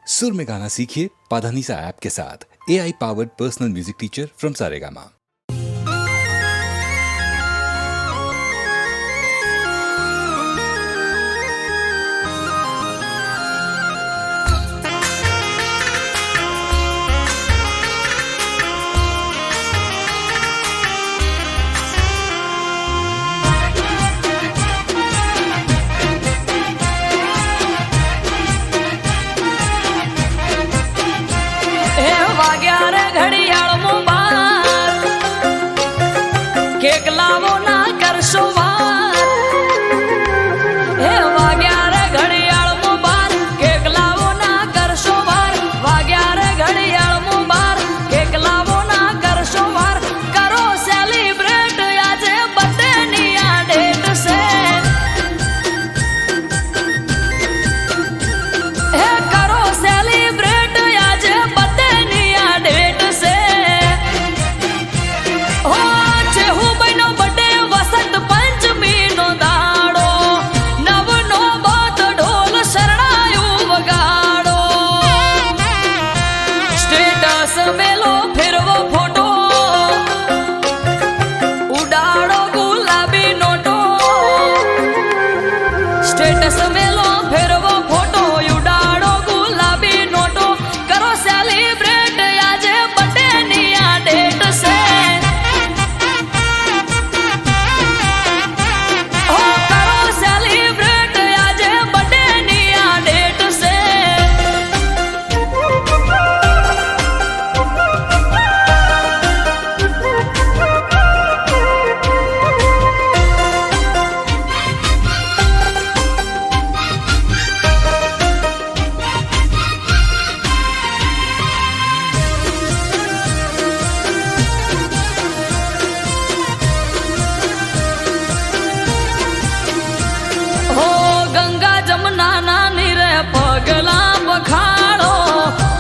सुर में गाना सीखिए पाधानीसा ऐप के साथ। AI powered personal music teacher from Saregama.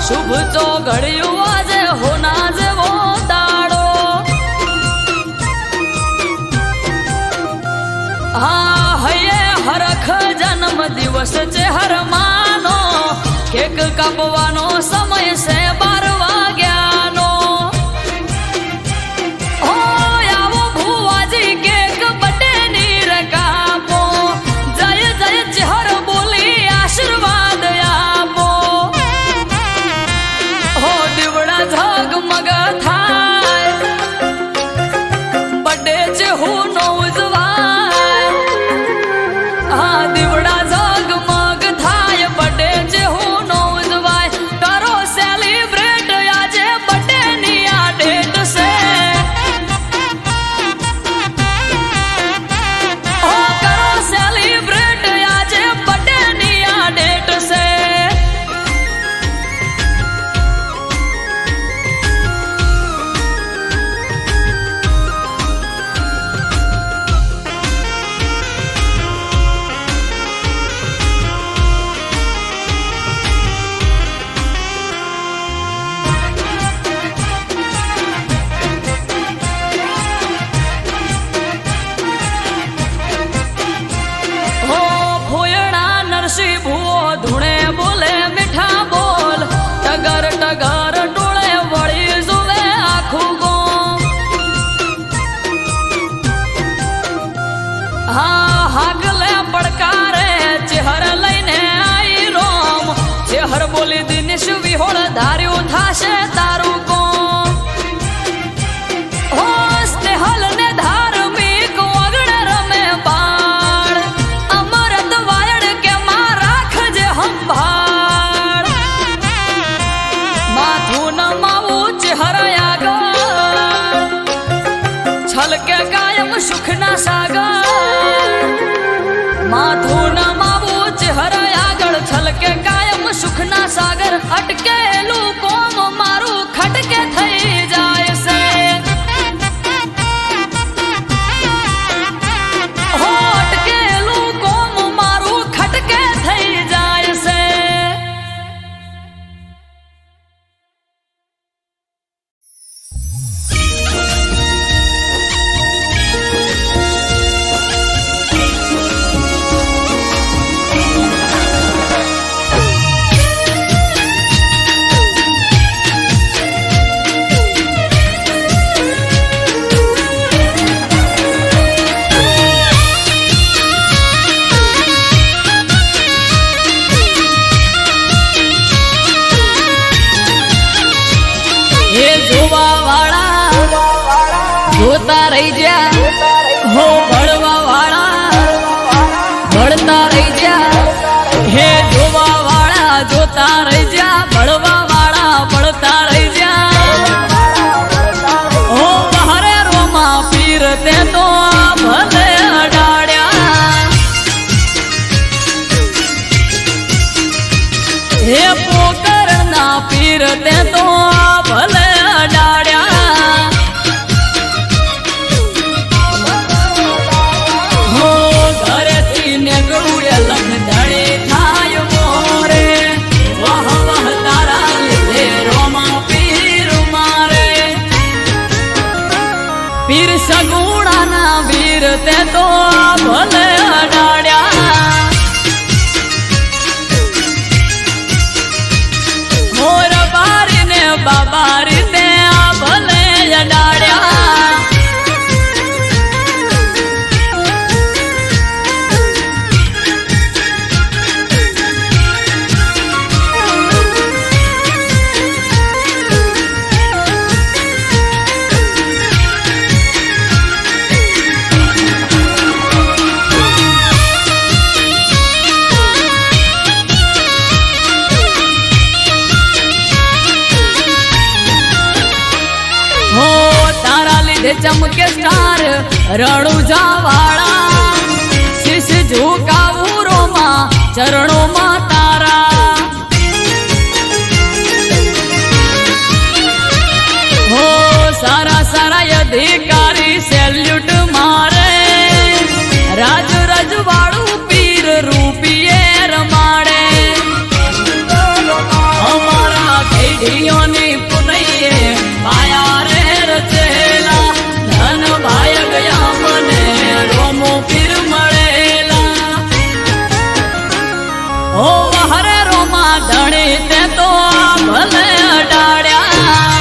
शुभ तो घड़ियो आज होना जेवो दाड़ो। हाँ हये हरख जन्म दिवस छे हर मानो, केक कापवानो समय से 12 वाग्यानो। ओ आवो भुवाजी केक बटे नीर कापो, जय जय चहर बोली आशीर्वाद आपो। झगमग थाय बर्थडे चे હું નો ઉજવાય। હા દીવડા ઝગમગ થાય બर्थडे चे હું નો ઉજવાય। કરો સેલિબ્રેટ આજે બर्थडे ની આ ડેટ છે। ઓ કરો સેલિબ્રેટ આજે બर्थडे ની આ ડેટ છે। हाँ हागले पड़कारे चेहर लईने आई रोम, चेहर बोली दिनेश विहोळ धार्यो थाशे तारू को। हो स्नेहल ने धार्मिक वगण रमे बाळ, अमरत वायड़ के मां राखजे संभाळ। माथुं नमावू चेहर आगळ, छलके कायम सुखना सागर। माथुं नमावू चेहर आगळ, छलके कायम सुखना सागर। अटकेલું કોમ મારું ખટકે થઈ જાય છે। હો અટકેલું કોમ મારું ખટકે થઈ જાય છે। જોવા વાળા જોતા રહી જા હો ભળવા વાળા ભળતા રહી જા હે જોવા વાળા જોતા રહી જા ભળવા વાળા ભળતા રહી જા ઓ બહારે રોમા પીર તે તો ભલે અડાડ્યા હે પોકર ના પીર તે તો ભલે અડાડ્યા હો ઘરેથી નીકળું એ લખદડે થાય મોરે વાહ વાહ તારા લીધે રોમા પીર મારે પીર સગુણાના વીર તે તો ભલે અડાડ્યા મોર બારીને બાબારી તે ભલે અડાડ્યા હો તારા લીધે ચમકે સ્ટાર રણુજા વાળા શીશ ઝુકાવું રોમાં ચરણોમાં તારા હો સારા સારા અધિકારી સેલ્યુટ મારે રાજ રજવાડું પીર રૂપિયે રમાડે અમારા કઈડીઓની પુનૈયે માયા રે રચેલા ધન ભાય ગયા મને રોમો પીર મળેલા ઓ હરે રોમા ધણી તે તો ભલે અડાડ્યા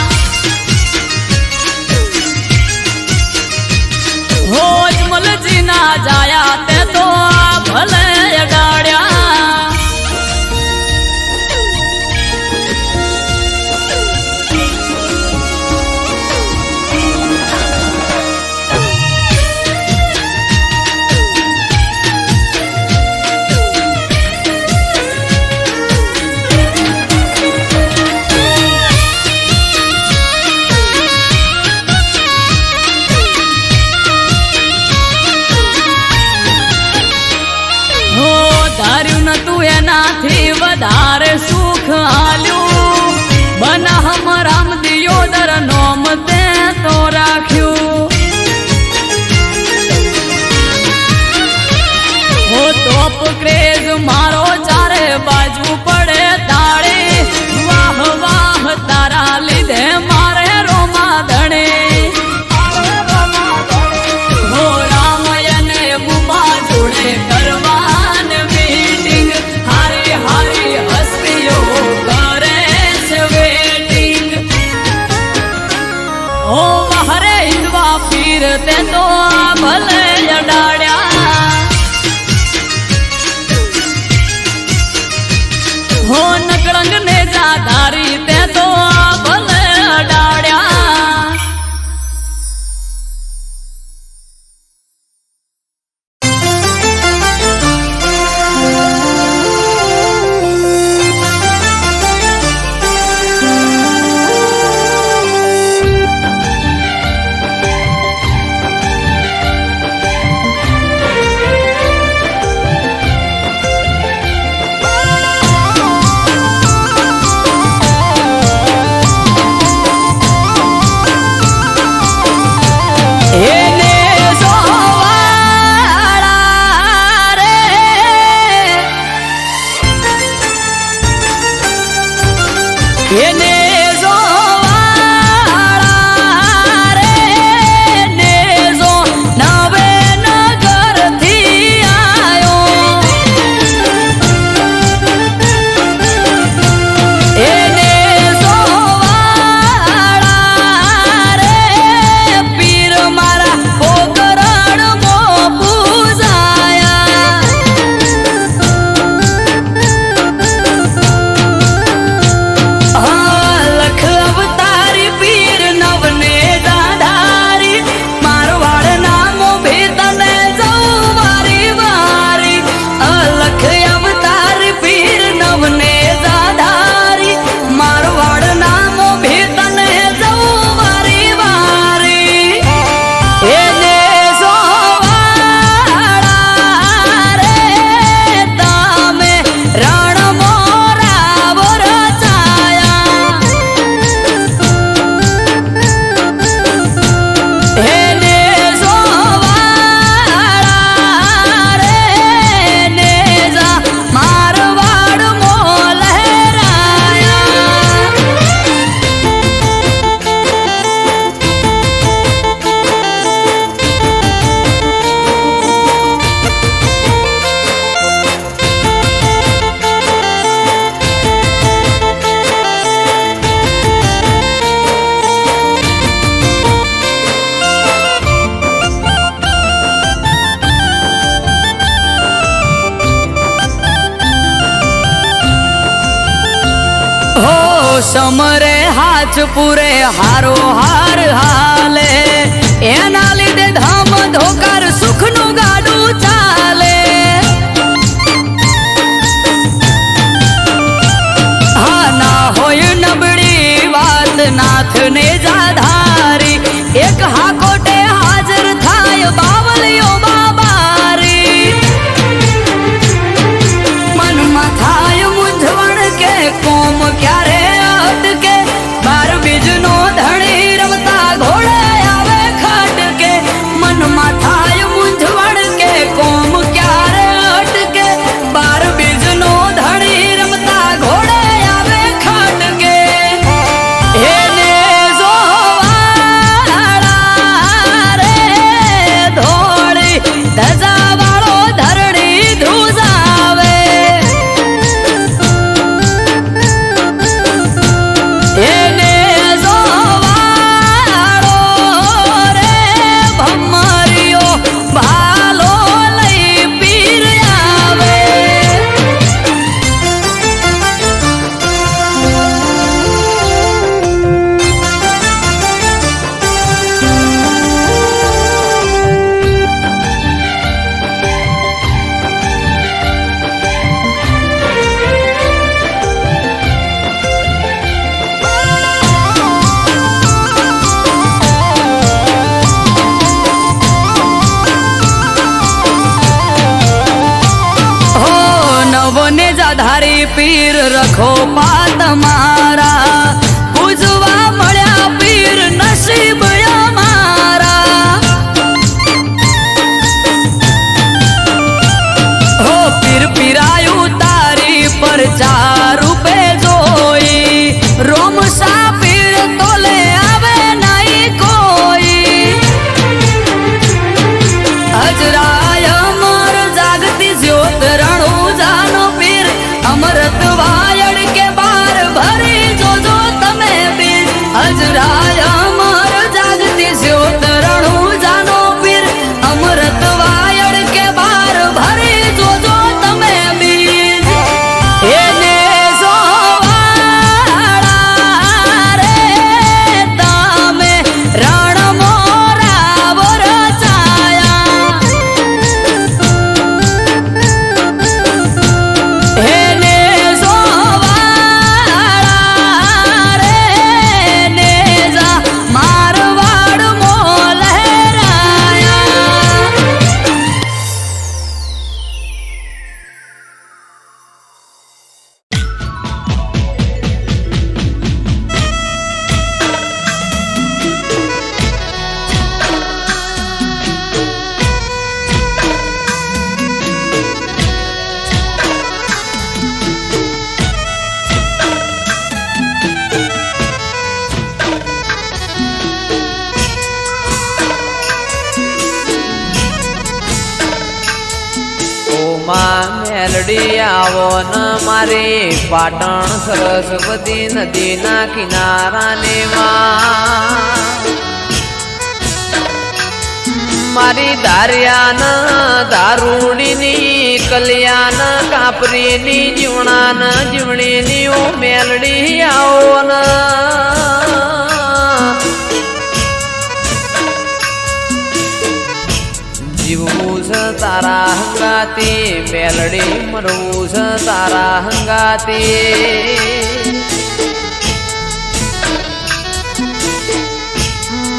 હો અજમલજી ના જાયા તે તો ભલે અડાડ્યા હો ધાર્યું નતું એનાથી વધારે સુખ આલ્યું બનાહમ રામ દિયોદર નોમ તે તો રાખ્યું હો તોપ ક્રેઝ મારો ચારે બાજુ પડે તાળી વાહ વાહ તારા લીધે મારે રોમા ધણે હો રામયને બુમા જોડે કરવાન મીટિંગ હારી હારી હસ્તીઓ કરે છે વેટિંગ ઓ હરે હિંદવા પીર તે તો ભલે અડાડ્યા હો નકળંગ ને જાધારી તે તો ભલે અડાડ્યા હો સમરે હાથ પૂરે હારો હાર હાલે એના લીધે ધામ ધોકાર સુખનું ગાડું ચાલે હા ના હોય નબળી વાત નાથને જાધારી એક હાકોટે હાજર થાય બાવલીઓ બાબારી મનમાં થાય મૂંઝવણ કે કોમ ક્યારે અટકે બાર બીજનો ધણી રમતા ઘોડે આવે ખટકે મનમાં થાય મૂંઝવણ કે કોમ ક્યારે અટકે બાર બીજનો ધણી રમતા ઘોડે આવે ખટકે એને જોવાળા રે ધોળી ધજા વાળો ધરણી ધ્રુજાવે એને જોવાળો રે ભમરિયો ભાલો લઈ પીર આવે હો નવને જાધારી પીર રખો પાત મારા પૂજવા મળ્યા પીર નસીબ અમારા હો પીર પીરાયું તારી પર ચાર રૂપે જોઈ રોમ સા પીર તોલે આવે નહીં કોઈ અજરાય અમર જાગતી જ્યોત રણુ જાનો પીર અમરત વાયડ કે બાર ભરી જોજો તમે પીર અજરાય અમર જાગતી જ્યોત રણુ જાનો પીર અમરત વાયડ કે બાર ભરી જોજો તમે પીર એને જોવાળા રે તમે રણ મોરા વરસાયા એને જોવાળા રે નેજા મારવાડ મો લહેરાયા માં મેલડી આવો ન મારી પાટણ સરસ્વતી નદીના કિનારાને માં મારી દારિયાન દારૂડીની કલ્યાણ કાપરીની જીવણાન જીવણીની ઓ મેલડી આવો ન જીવવું છે તારા હંગાતી મેલડી મરવું છે તારા હંગાતી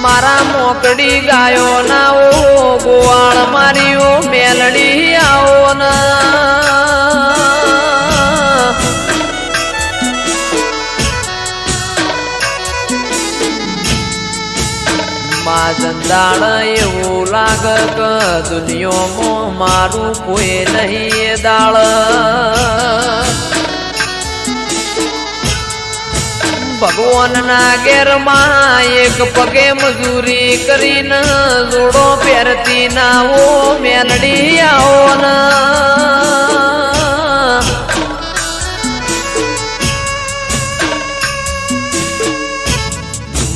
મારા મોકડી ગાયો ના ઓ ગોવાળ મારી ઓ મેલડી આવો ના માં જંદાળ એવું લાગે કે દુનિયામાં મારું કોઈ નહીં એ દાળ ભગવાનના ઘેરમાં એક પગે મજૂરી કરીને જોડો પહેરતી ના ઓ મેલડી આવો ના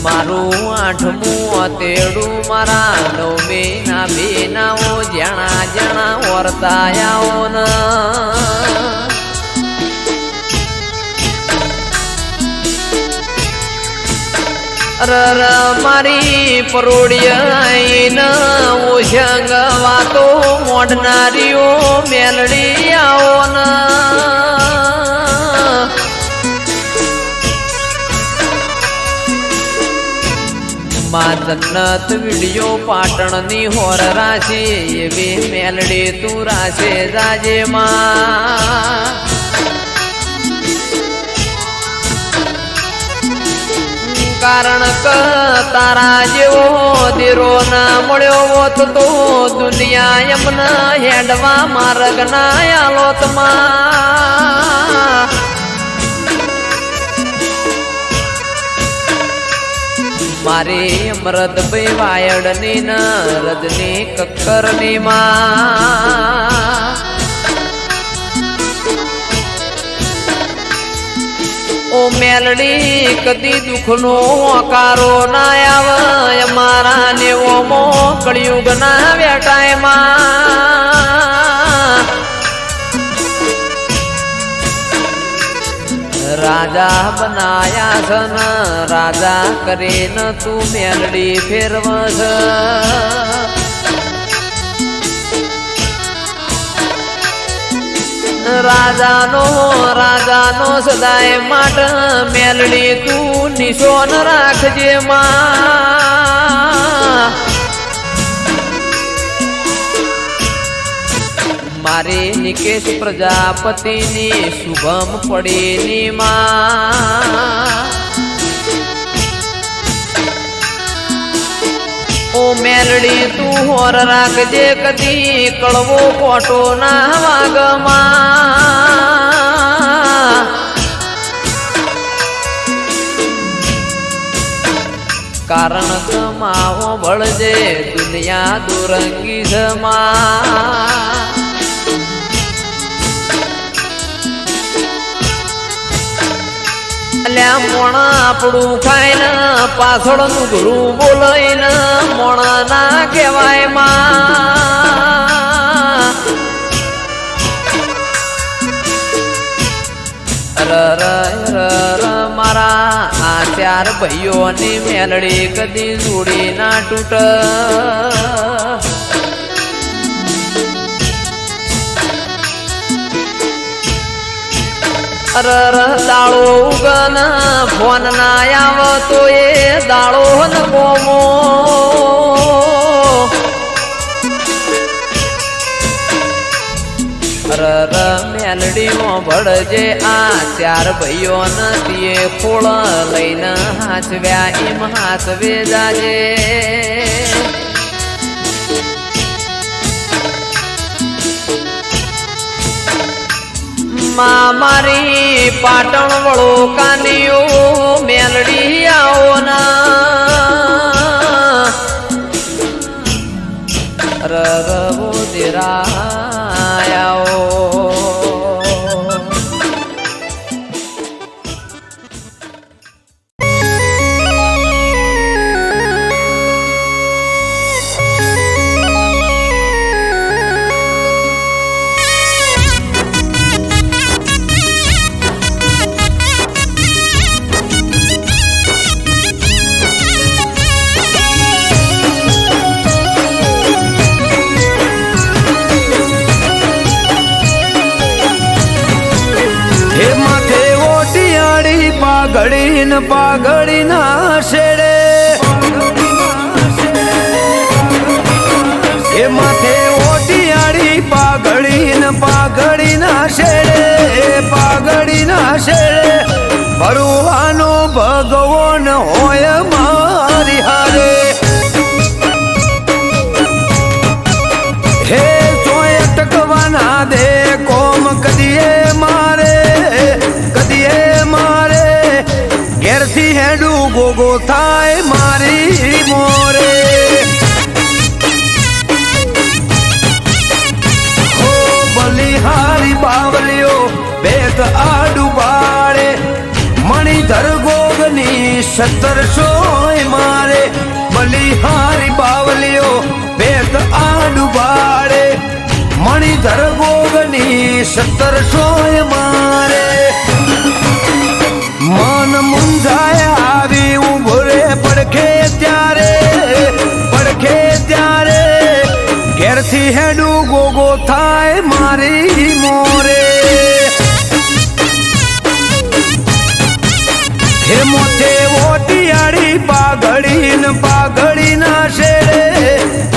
મારું આઠમું તેડું મારા નવમી ના બેનાઓ જણા જણા વર્તાયાઓ ન રર મારી પરોડિયા ઓશંગ વાતો મોડનારીઓ મેલડી આવો માં જન્નત વિડિયો પાટણની હોર રાશી એવી મેલડી તું રાશે જાજે માં કારણ કે તારા જેવો દેરો ના મળ્યો હોત તો દુનિયા એમના હેડવા માર્ગ ના આલોત માં મારી અમૃતભાઈ વાયડની ન રજની કક્કરની માં ઓ મેલડી કદી દુઃખનો આકારો ના આવે અમારા નેવોમો કળિયુગ ના વેટાયમાં રાજા બનાયા છન રાજા કરીને તું મેલડી ફેરવસ રાજાનો સદાય માટે મેલડી તું નિશોન રાખજે માં મારી નિકેશ પ્રજાપતિની શુભમ પડીની માં ઓ મેલડી તું હોર રાખજે કદી કળવો કોટો ના વાગમાં કારણ કમાવો બળજે દુનિયા દુરંગી જમા અલ્યા મોણા આપણું ખાઈને પાછળનું ઘરું બોલાઈને મોણા ના કહેવાય માં મારા આ ચાર ભાઈઓની મેલડી કદી જોડી ના તૂટ દાળો ઉગન ફોન ના આવતો એ દાળો ન કોમો મેલડી ભળજે આ ચાર ભાઈઓ નથી ફોળ લઈને હાચવ્યા એમ હાચવે જાજે મારી પાટણ વળો કાનીઓ મેલડી આવો ના રવો દેરાયો પાઘડી ના શેડે એ માથે ઓટિયાળી પાઘડી ના શેડે પાઘડી ના શેડે ભરવાનો ભગવાન હોય મારી હારે હે ચોય ટકવાના દે કોમ કદીએ મારે ઘેરથી હેડું ગોગો થાય મારી મોરે હો બલિહારી બાવલીઓ બેત આડું બાળે મણિધર ગોગની 1700 મારે બલિહારી બાવલીઓ બેત આડું બાળે મણિધર ગોગની 1700 મારે મન મુંજાય આવી ઉભો રે પડે હેડું ગોગો થાય મારી મોરે હે મોથે ઓટિયાળી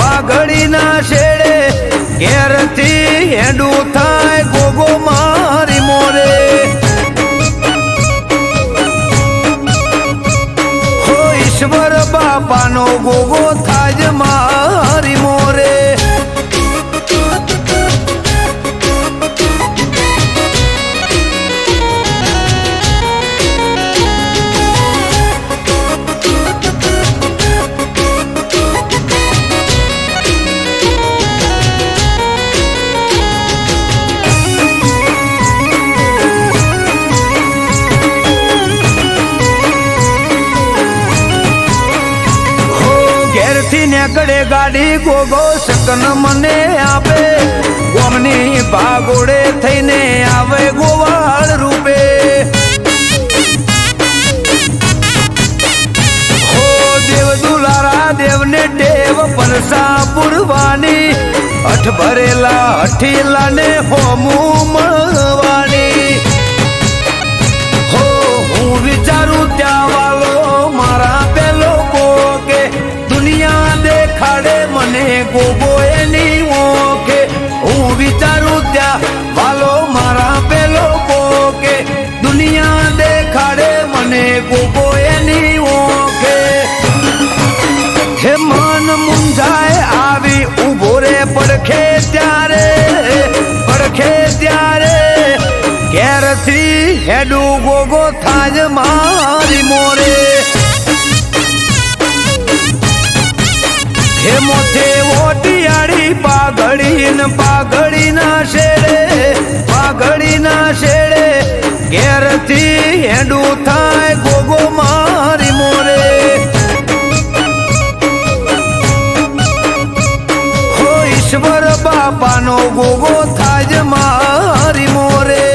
પાઘડી ના શેડે ઘેરથી હેડું થાય ગોગો મારી મોરે હો ઈશ્વર બાપાનો ગોગો થાય મારી મોરે નેકડે ગાડી ગોગો શકન મને આપે ગોમની ભાગોડે થઈને આવે ગોવાળ રૂપે હો દેવ દુલારા દેવને ટેવ પરસા પુરવાની અઠ ભરેલા અઠીલા ને હોમું મળવાની હો હું વિચારું ત્યાં વાલો મારા પેલો કોકે દુનિયા દેખાડે મને ગોગો એની ઓકે હું વિચારું ત્યાં વાલો મારા પેલો કોકે દુનિયા દેખાડે મને ગોગો એની ઓકે હે મન મુંજાય આવી ઉભો રે પડખે ત્યારે ઘેરથી હેડું ગોગો થાય મારી મોરે હે મોથે ઓટિયાળી પાઘડી ના શેડે ઘેરથી હેડું થાય ગોગો મારી મોરે હો ઈશ્વર બાપાનો ગોગો થાય મારી મોરે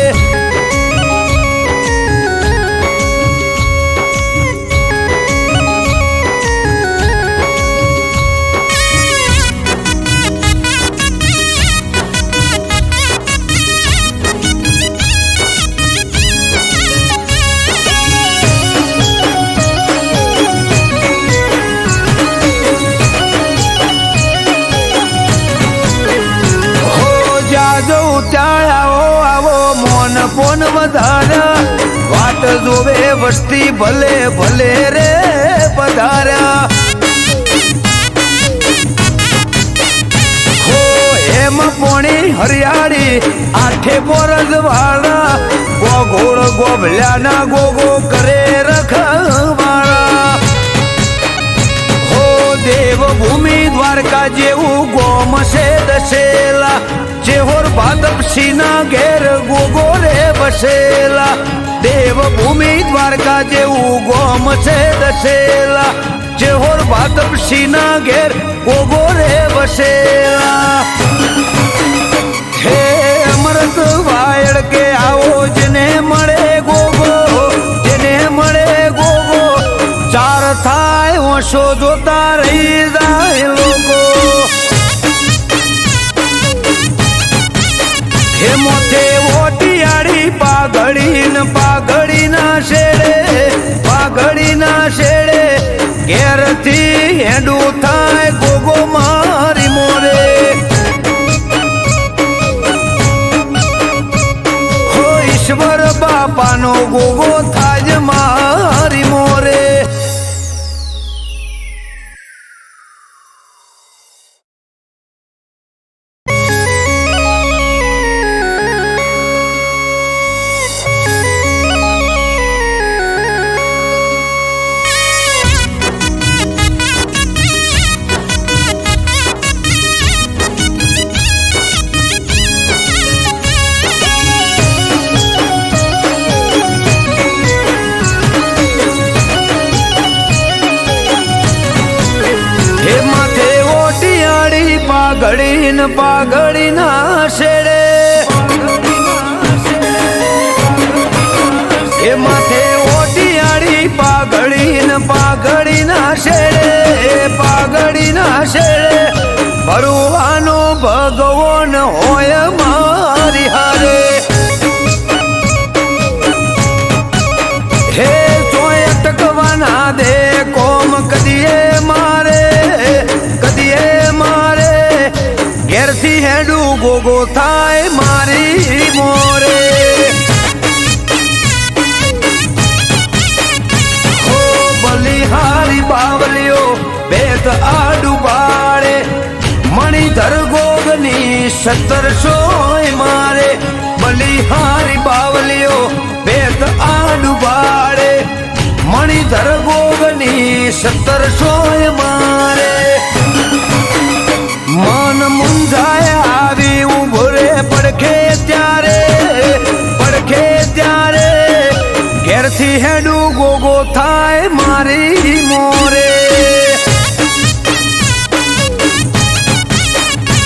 પોન વધાર્યા વાટ જોવે વસ્તી ભલે ભલે રે પધાર્યા હો એમ પોણી હરિયાળી આઠે બોરજ વાળા ગોગોળ ગોભલ્યાના ગોગો કરે રખવાળા હો દેવભૂમિ દ્વારકા જેવું ગોમ છે દશેલા જેહોર ભાદપસીના ઘેર ગોગો રે બસેલા દેવભૂમિ દ્વારકા જેવું ગોમ છે દશેલા જેહોર ભાદપસીના ઘેર ગોગો રે બસેલા હે અમૃત વાયડ કે આવો જેને મળે ગોગો ચાર થાય ઓછો જોતા રહી જાય લોકો હે મોથે ઓટિયાળી પાઘડી ના શેડે ઘેરથી હેડું થાય ગોગો મારી મોરે હો ઈશ્વર બાપાનો ગોગો થાય મારી મોરે પાઘડી ના શેડે એ માથે ઓટિયાળી પાઘડી ના શેડે ભરવાનો ભગ મણિધર ગોગની 1700 મારે બલિહારી બાવલીઓ ભેદ આડુબાડે મણિધર ગોગની 1700 મારે મન મુંજાય આવી ઉભો રે પડખે ત્યારે ઘેરથી હેડું ગોગો થાય મારી મોરે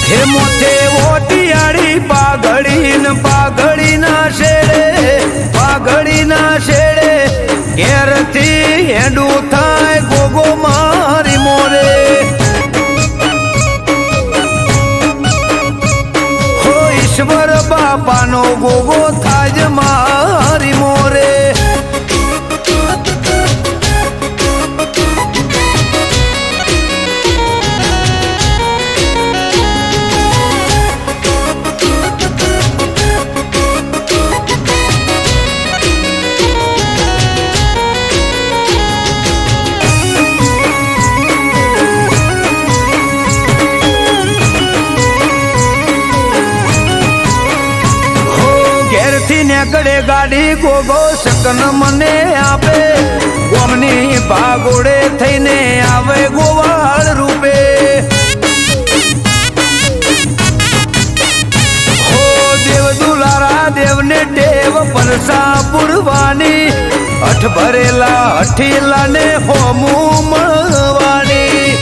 હે મોથે ઓટિયાળી પાઘડીના શેડે ઘેરથી હેડું થાય ગોગો મારી મોરે હો ઈશ્વર બાપાનો ગોગો થાય મારી મોરે નેકડે ગાડી ગોગો શકન મને આપે ગોમની ભાગોડે થઈને આવે ગોવાળ રૂપે હો દેવ દુલારા દેવને ટેવ પરસા પુરવાની હઠ ભરેલા હઠીલા ને હોમું મળવાની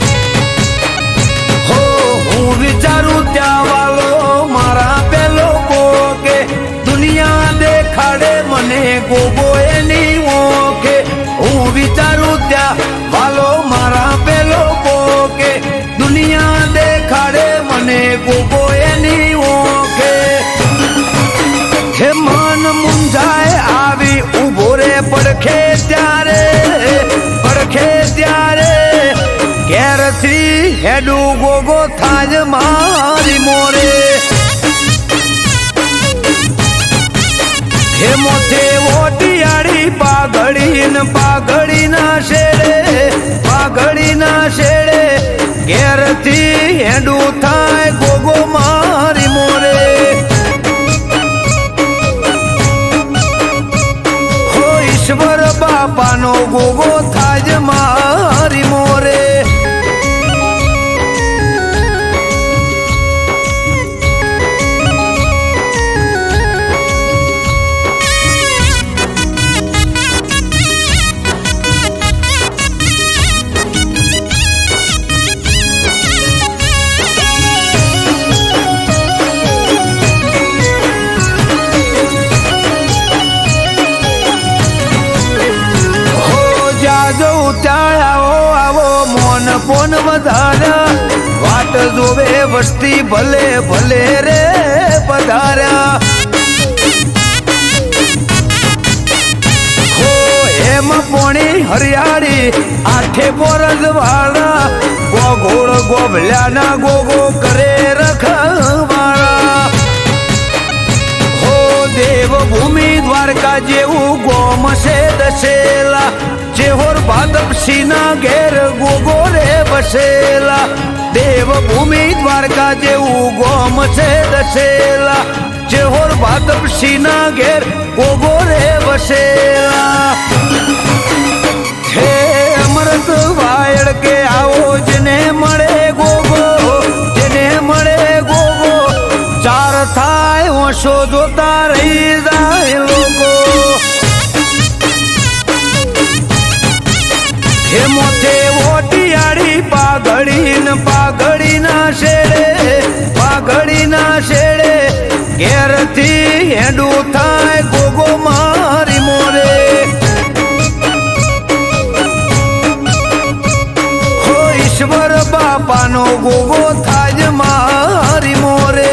હો હું વિચારું ત્યાં વાલો મારા પેલો કોકે દુનિયા દેખાડે મને ગોગો એની ઓકે હું વિચારું ત્યાં વાલો મારા પેલો કોકે દુનિયા દેખાડે મને ગોગો એની ઓકે હે મન મુંજાય આવી ઉભો રે પડખે ત્યારે ઘેરથી હેડું ગોગો થાય મારી મોરે હે મોથે ઓટિયાળી પાઘડીના શેડે ઘેરથી હેડું થાય ગોગો મારી મોરે હો ઈશ્વર બાપાનો ગોગો થાય મારી મોરે પોન વધાર્યા વાટ જોવે વસ્તી ભલે ભલે રે પધાર્યા હો એમ પોણી હરિયાળી આઠે પોરજ વાળા ગોગોળ ગોભલ્યાના ગોગો કરે રખવાળા હો દેવભૂમિ દ્વારકા જેવું ગોમ છે દશેલા જેહોર ભાદપસીના ઘેર ગોગો રે બસેલા દેવભૂમિ દ્વારકા જેવું ગોમ છે દશેલા જેહોર ભાદપસીના ઘેર ગોગો રે બસેલા હે અમૃત વાયડ કે આવો જેને મળે ગોગો ચાર થાય ઓછો જોતા રહી જાય લોકો હે મોથે ઓટિયાળી પાઘડીના શેડે ઘેરથી હેડું થાય ગોગો મારી મોરે હો ઈશ્વર બાપાનો ગોગો થાય મારી મોરે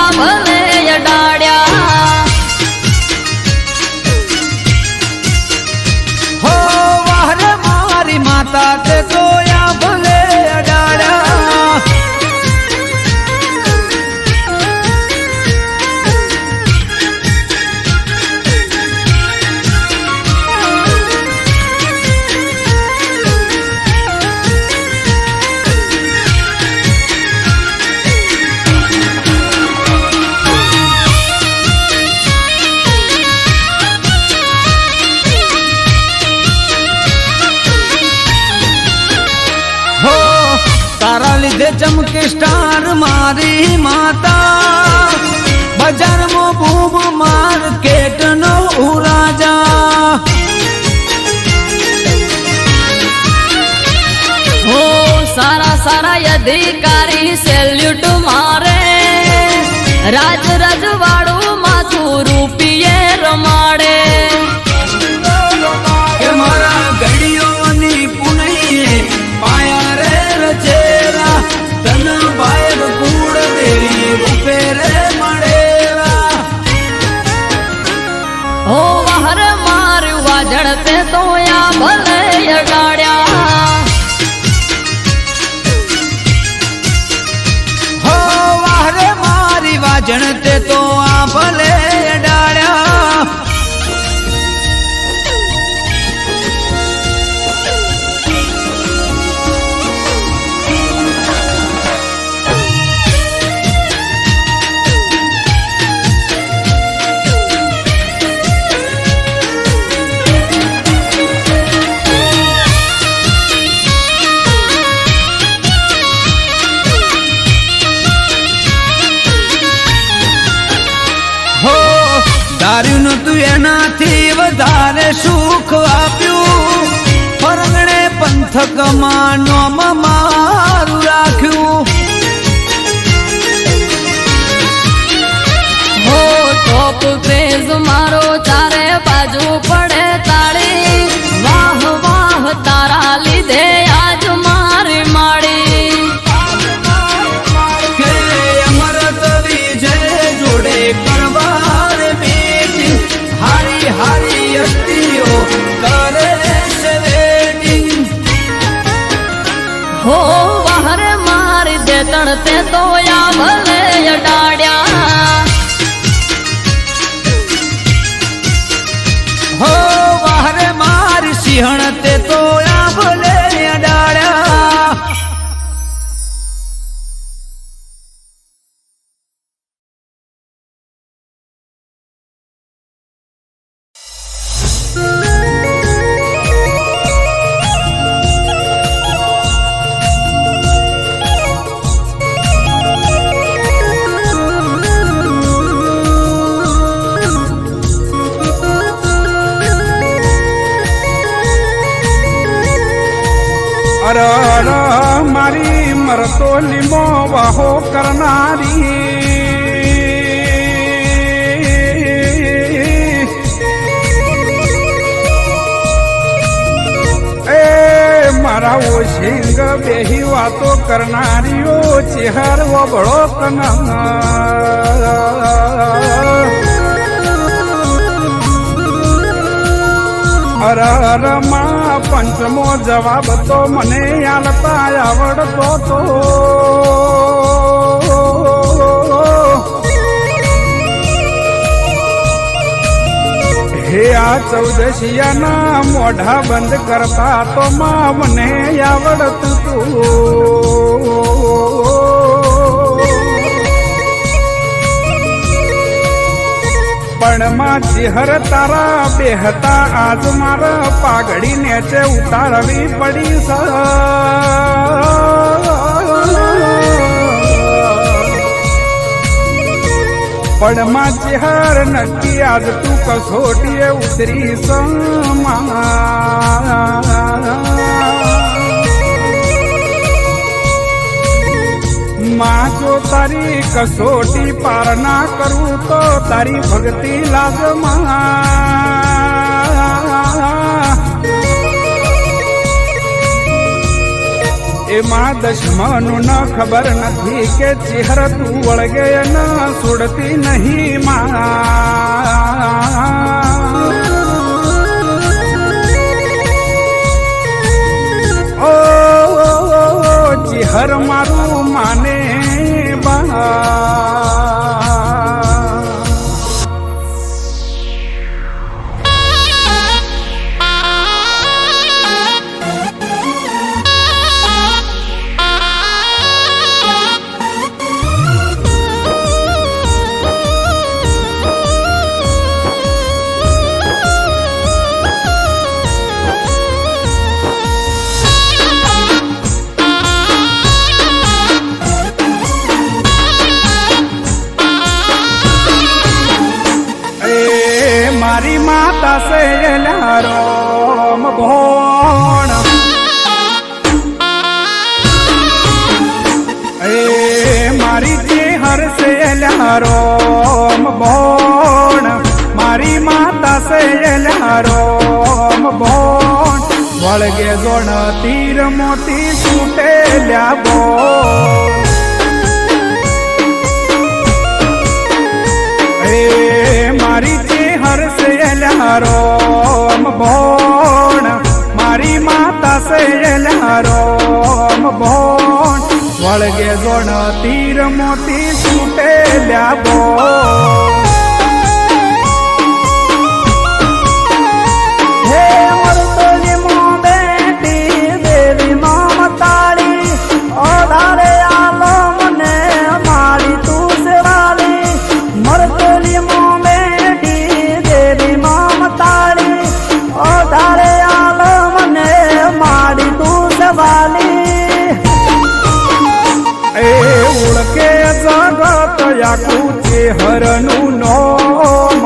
આ ભલે અડાડ્યા હો વાહરે મારી માતા તે જોયા ભલે અડાડ્યા તારા લીધે ચમકે સ્ટાર મારી માતા બજારમાં બૂમ માર્કેટ નો રાજા હો સારા સારા અધિકારી સેલ્યુટ મારે રાજ રજવાડું માથું રૂપિયે રમાડે કે મારા ગડીઓની પુનૈયે પાયા રે રચેલા તન બાયર કુળ દેવી રૂપે રે મળેલા હો વહર માર્યું વાજળ તે તો આ ભલે અડાડ્યા હો વાહરે મારી વાજણ તે તો આ ભલે ડાળ્યા ધાર્યું નતું એનાથી વધારે સુખ આપ્યું પરગણે પંથકમાં નોમ મારું રાખ્યું હો ટોપ ક્રેઝ મારો ચારે બાજુ પડે તાળી વાહ વાહ તારા લીધે આજ મારી માડી કે અમરત વિજય જોડે કરવાર બેટી હારી હારી અસ્તીઓ કરે છે વેટિંગ હો વહર મારી દે તણતે તો આ ભલે અડાડ્યા હો વાહરે મારી સિંહણ તે તો આ ભલે અડાડ્યા અર અર મારી મરતો લીમો વાહો કરનારી એ મારા ઓશિંગ બેહી વાતો કરનારીઓ ચેહર વબળો કના અર માં પંચમો જવાબ તો મને આલતા આવડતો તો હે આ ચૌદશિયાના મોઢા બંધ કરતા તો માં મને આવડતું તું પણ માં ચિહર તારા બેહતા આજ મારા પાઘડી નેચે ઉતારવી પડી સ પણ માં ચિહર નક્કી આજ તું કસોટીએ ઉતરી માં જો તારી કસોટી પાર ના કરું તો તારી ભક્તિ લાગમાં એમાં દશમનું ન ખબર નથી કે ચિહર તું વળગે ન છોડતી નહીં માં ચિહર મારું માને બા મારી માતા સહેલા રોમ ભોણ મારી ચેહર સહેલા રોમ ભોણ મારી માતા સહેલા રોમ ભોણ વળગે જોણ તીર મોતી છૂટેલ્યા બોલ મારી ચેહર સહેલા રોમ ભોણ મારી માતા સહેલા રોમ ભોણ વળગે જોણ તીર મોતી છૂટેલ્યા બોલ હે મરતોલી મો બેટી દેવી મમતાળી ઓધારે આલો મને મારી તું સેવાલી મરતોલી મો ચેહરનું નોમ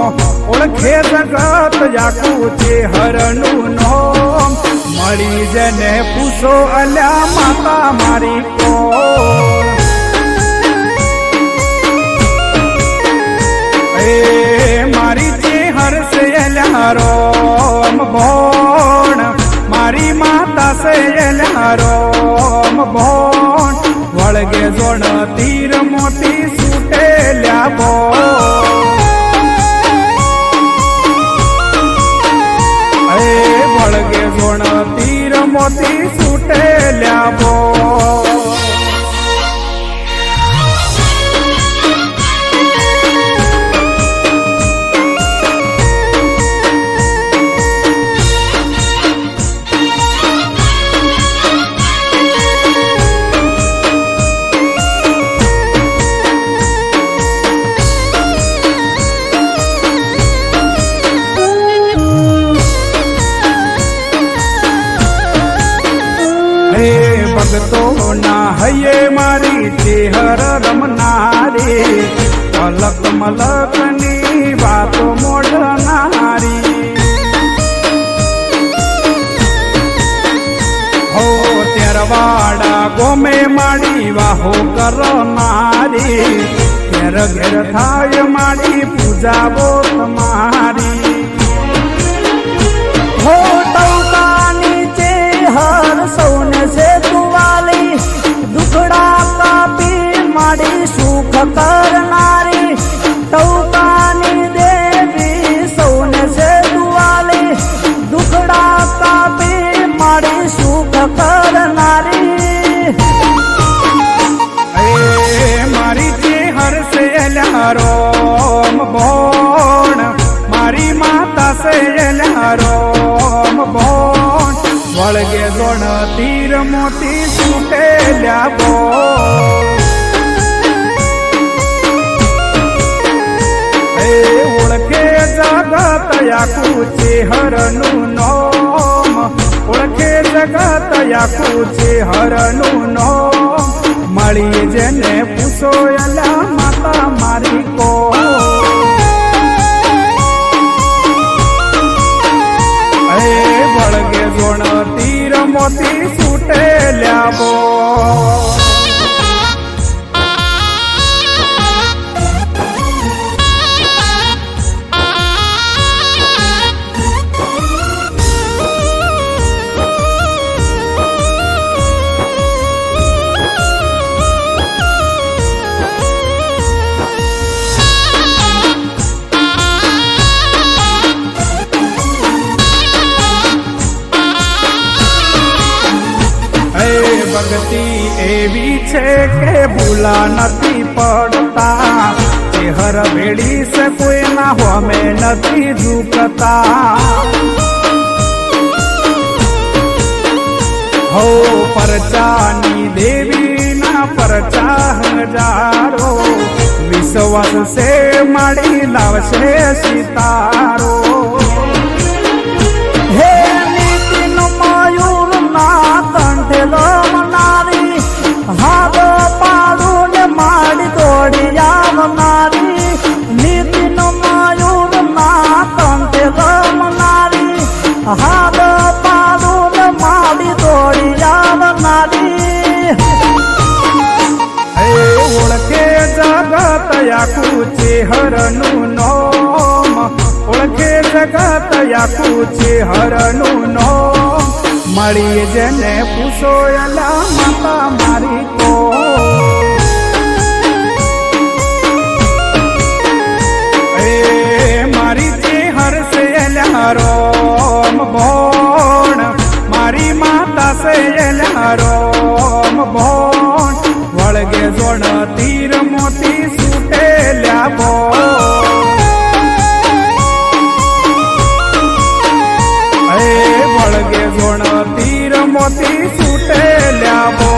ઓળખે જગત યાકુ ચેહરનું નોમ મળી જને પૂછો અલ્યા માતા મારી કોણ મારી ચેહર સહેલા રોમ ભોણ મારી માતા સહેલા રોમ ભોણ વળગે જોણ તીર મોતી છૂટેલ્યા બોલ વળગે જોણ તીર મોતી છૂટેલ્યા બોલ ભગતો ના હૈયે મારી ચેહર રમનારી મલક મલક ની વાતો મોડનારી હો તેરવાડા ગોમે માડી વાહો કરનારી ઘેર ઘેર થાય માડી પૂજાવો તમારી હો ટૌકાની ચેહર સૌને છે તુવાલી દુખડા કાપી માડી સુખ કરનારી ટૌકાની દેવી સૌને છે તુવાલી દુખડા કાપી માડી સુખ કરનારી મારી ચેહર સહેલા રોમ ભોણ મારી માતા સહેલા રોમ ભોણ વળગે જોણ તીર મોતી છૂટેલ્યા બોલ ઓળખે જગત યાકુ ચેહરનું નોમ ઓળખે જગત યાકુ ચેહરનું નોમ મળી જેને પૂછો અલ્યા માતા મારી કોણ વળગે જોણ તીર મોતી છૂટેલ્યા બોલ એવી છે કે ભૂલા નથી પડતા, ચેહર ભેડી છે કોઈના હોમે નથી ઝૂકતા. હો પરચાની દેવીના પરચા હજારો, વિશ્વાસ છે માડી લાવશે સિતારો. હે નીતિન મયુર ના કંઠેલો મનારી, હાથ પાડું ને માડી દોડી આવનારી. નીતિન મયુર ના કંઠેલો મનારી, હાથ પાડું ને માડી દોડી આવનારી. ઓળખે જગત આખું ચેહરનું નોમ, ઓળખે જગત આખું ચેહરનું નોમ. મળી જેને પૂછો એલા માતા મારી કો. મારી ચેહર છે એલા રોમ ભોણ, મારી માતા છે એલા રોમ ભોણ. વળગે જોણ તીર મોતી સુટેલ્યા બો, વળગે જોણ તીર મોતી સુટેલ્યા બો.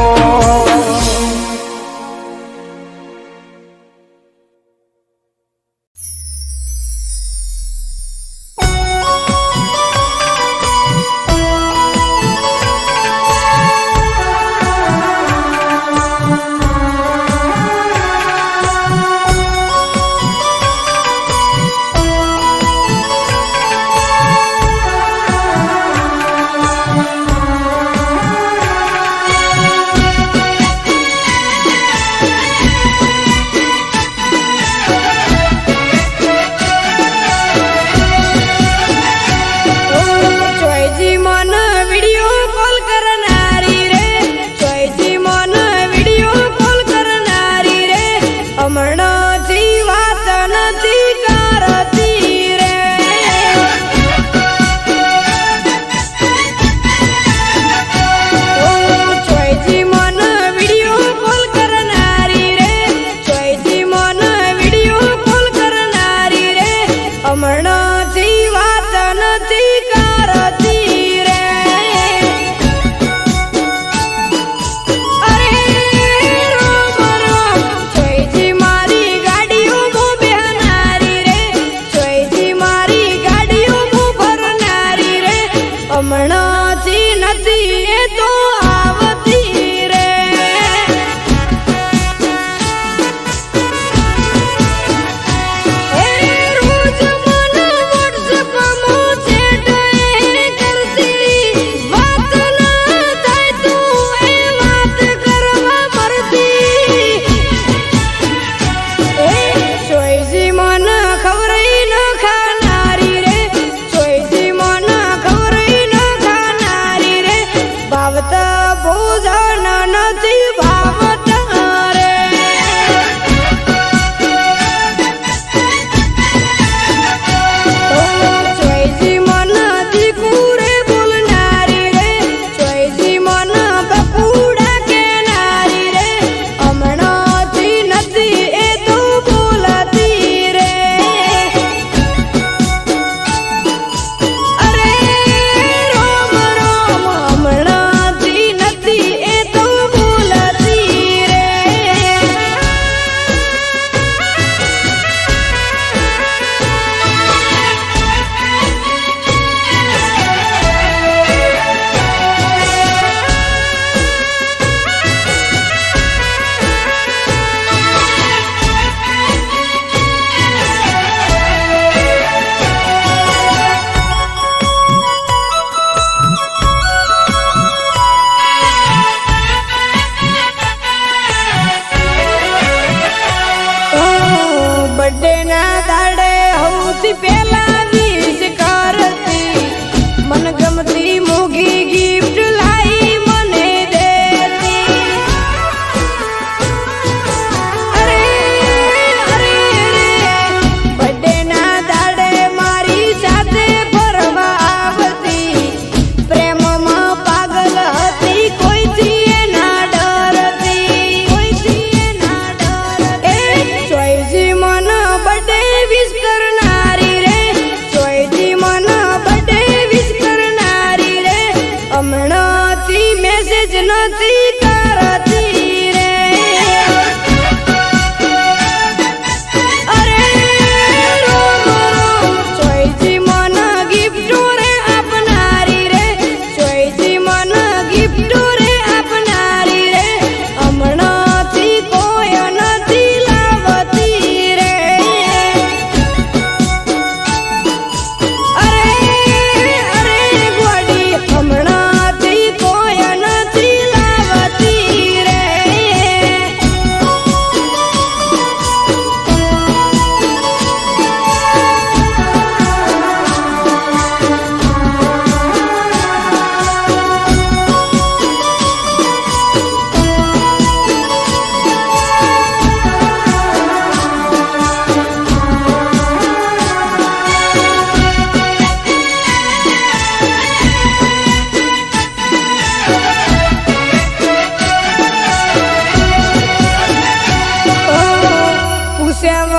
પ્રેમમાં પાગલ હતી કોઈથી ના ડરતી.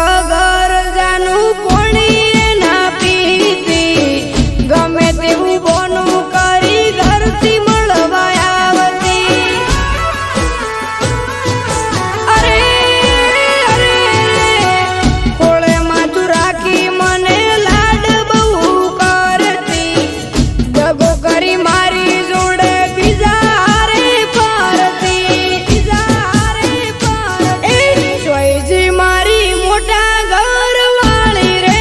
વગર જાનું પોણી ના પીતી ગમે તેવું બોનું કરી ઘરથી મળવા આવતી અરે અરે કોળે માથું રાખી મને લાડ બહુ કરતી દગો કરી મારી જોડે બીજા હારે ફરતી ચોઈજી મારી મોટા ઘર વાળી રે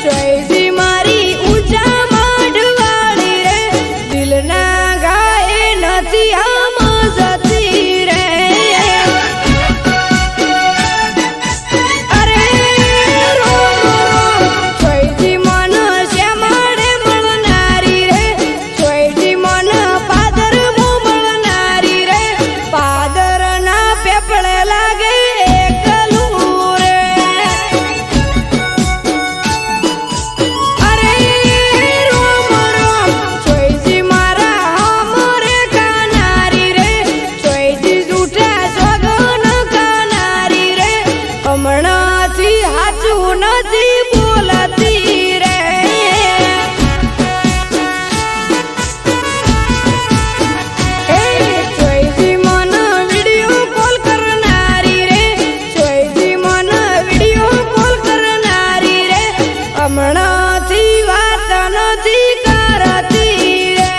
ચોઈજી મારી ઊંચા માઢ વાળી રે દિલના ગાય નથી આમ જતી રે અરે રોમ રોમ ચોઈજી મન શ્યામાડે મળનારી રે ચોઈજી મન પાદર મળનારી રે પાદરના પેપળે લાગે એકલું રે અરે રોમ રોમ ચોઈજી મારા હમરે કાનારી રે ચોઈજી જૂઠા સોગન કાનારી રે હમણાંથી હાચું નથી બોલતી રે ચોઈજી મન વિડિયો કોલ કરનારી રે ચોઈજી મન વિડિયો કોલ કરનારી રે હમણાંથી વાત નથી કરતી રે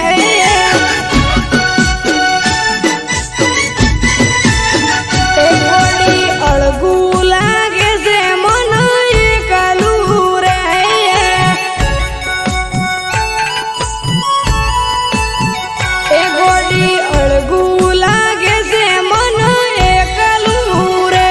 ગોડી અળગું લાગે છે મન એકલું રે એ ગોડી અળગું લાગે છે મન એકલું રે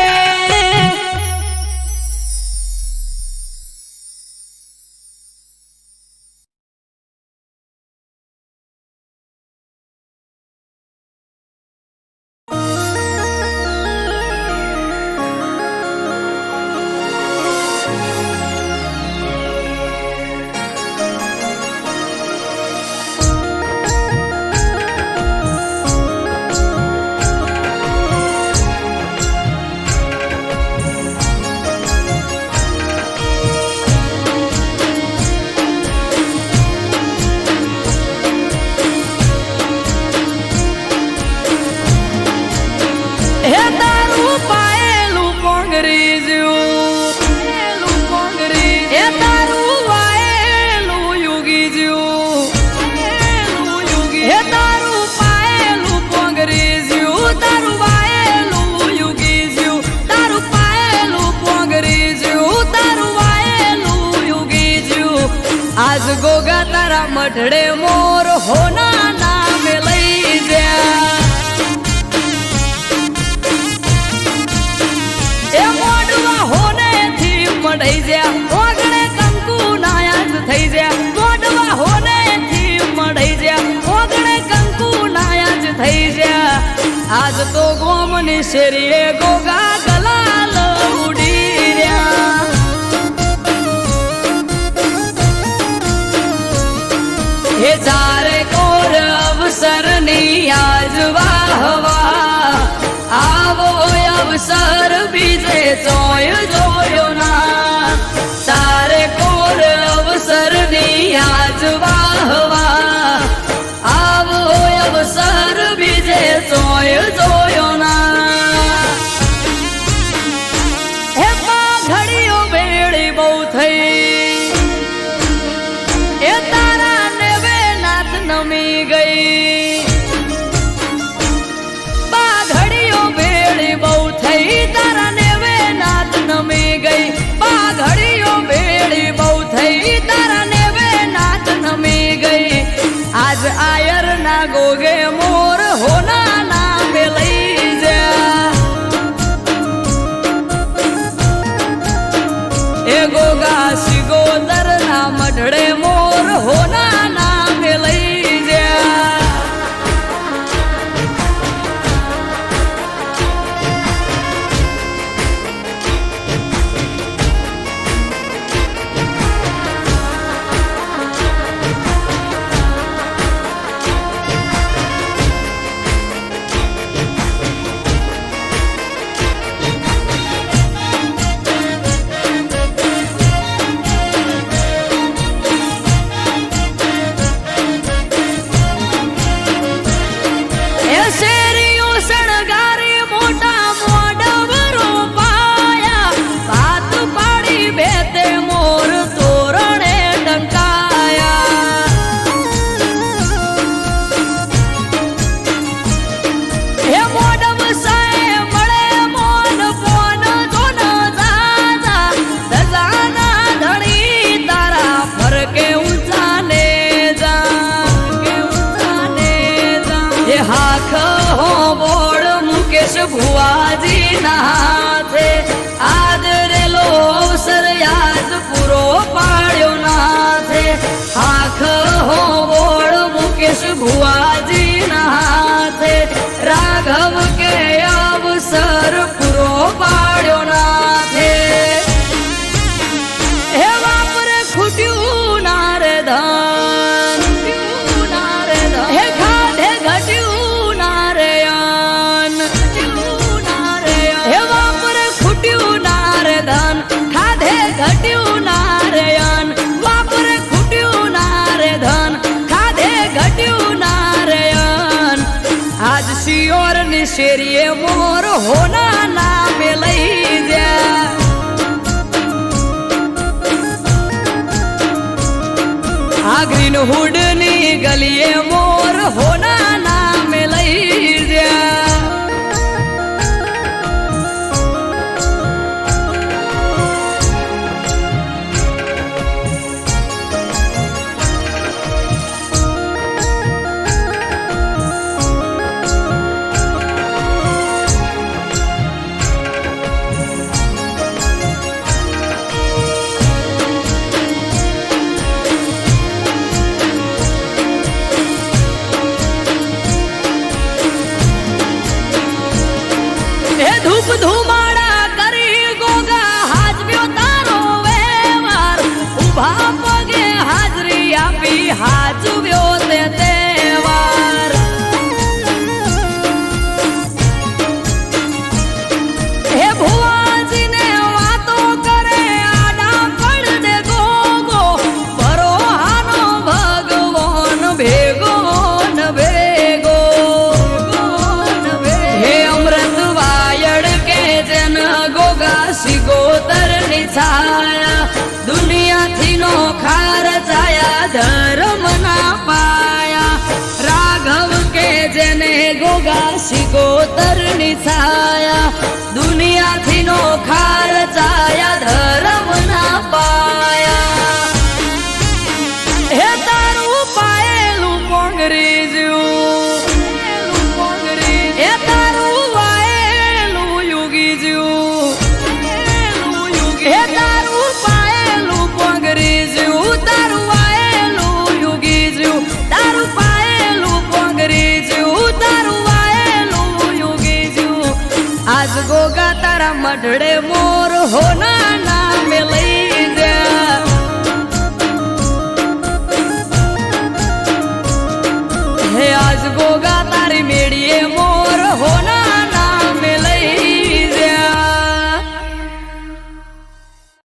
હે તારું પાયેલું પોંગરી જ્યું હે તારું વાયેલું યુગી જ્યું હે તારું પાયેલું પોંગરી જ્યું તારું વાયેલું યુગી જ્યું તારું પાયેલું પોંગરી જ્યું તારું વાયેલું યુગી જ્યું આજ ગોગા તારા મઢડે મોર હોના નામે લઈ જા એ મોડવા હોને થી મઢઈ જ્યા ઓગણે કંકુ નાયાત થઈ જ્યા મોડવા હોને થી મઢઈ જ્યા ઓગણે કંકુ નાયાત થઈ જ્યા આજ તો ગોમની શેરીએ ગોગા ગલાલ ઉડી રહ્યા હે ચારે કોર અવસરની આજ વાહવા આવો અવસર બીજે જોય જોયો ના તારે કોર અવસરની આજ વાહવા આવો અવસર બીજે જોય જોયો ના હે ઘડીઓ બેડી બહુ થઈ એ તારા નેવે નાથ નમી ગઈ ઘડીઓ બેડી બહુ થઈ તારા નેવે નાથ નમી ગઈ ઘડીઓ બેડી બહુ થઈ તારા નેવે નાથ નમી ગઈ આજ આયર ના ગોગે મોર હોના નામે લઈ જા એ ગોગા સિગોદર ના મઢડે મોર હોના નામે લઈ જા ઘટ્યું ના રે અન વાપરે ખૂટ્યું ના રે ધન ખાધે ઘટ્યું ના રે અન આજ શિયોર ની શેરીએ મોર હોના નામે લઈ જા આ ગ્રીન હુડ ની ગલીએ મોર હોના નામે લઈ જા ધૂપ ધુમાડા કરી ગોગા હાજવ્યો તારો વેવાર ઉભા પગે હાજરી આપી હાજવ્યો તે તહેવાર હે ભુવાજીને વાતો કરે આડા પડ દે ગોગો પરોહાનો ભગવાન ભેગો ન ભેગો હે અમૃત ગોગા સિગોતર ની છાયા દુનિયાથી નો ખાર જાયા ધર્મ ના પાયા રાઘવ કે જેને ગોગા સિગોતર ની છાયા દુનિયાથી નો ખાર જાયા ધર્મ